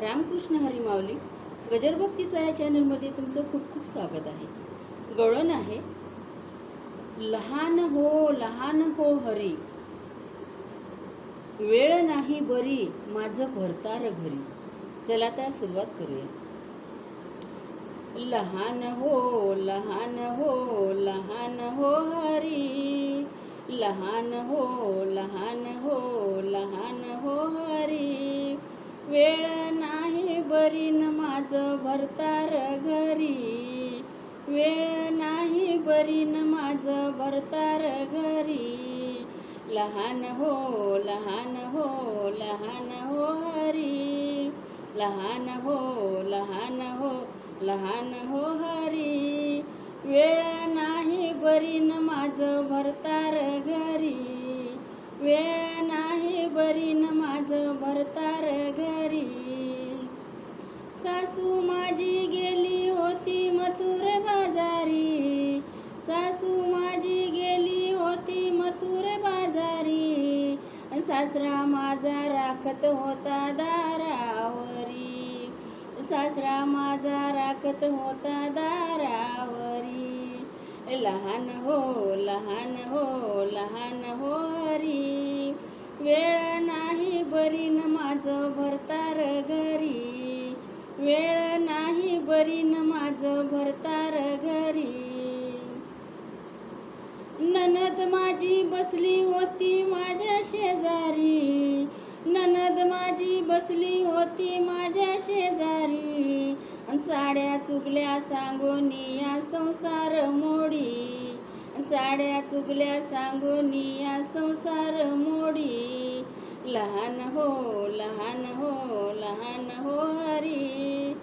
रामकृष्ण हरी माऊली गजरभक्तीचा या चॅनलमध्ये तुमचं खूप खूप स्वागत आहे। गवळण आहे, लहान हो हरी, वेळ नाही बरी माझं भरतार घरी। चला आता सुरुवात करूया। लहान हो हरी, लहान हो हरी, वेळ नाही बरी न माझं भरतार घरी, वेळ नाही बरी न माझं भरतार घरी। लहान हो हरी, लहान हो हरी, वेळ नाही बरी न माझं भरतार घरी, वेळ नाही बरी न माझं भरतार घरी। सासू माझी गेली होती मथुर बाजारी, सासू माझी गेली होती मथुर बाजारी, सासरा माझा राखत होता दारावरी, सासरा माझा राखत होता दारावरी। लहान हो हरी, वेळ नाही बरी न माझं भरतार घरी, वेळ नाही बरी न माझं भरतार घरी। ननद माझी बसली होती माझ्या शेजारी, ननद माझी बसली होती माझ्या शेजारी, साड्या चुगल्या सांगूनी या संसार मोडी, साड्या चुगल्या सांगूनी या संसार मोडी। लहान हो हरी,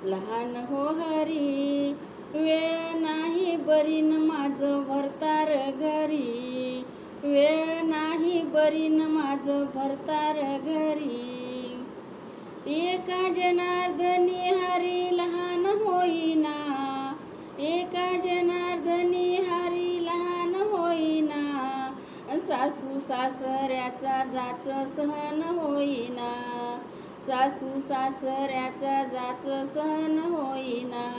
लहान हो हरी, वेळ नाही बरी न माझं भरतार घरी, वेळ नाही बरी न माझं भरतार घरी। एका जनार्दनी हरी लहान होईना, एका जनार्दनी हरी लहान होईना, सासू सासऱ्याचा जाच सहन होईना, सासू सासऱ्याचा जाच सहन होईना।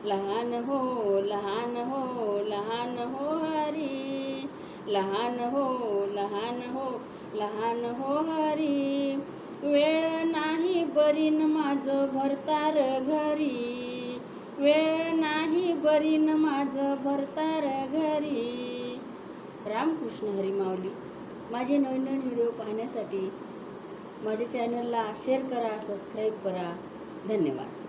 लहान हो हरी, लहान हो हरी, वेळ नाही बरी न माझं भरतार घरी, वेळ नाही बरी न माझं भरतार घरी। रामकृष्ण हरी माऊली। माझे नवीन नवीन व्हिडिओ पाहण्यासाठी माझ्या चॅनलला शेअर करा, सबस्क्राईब करा। धन्यवाद।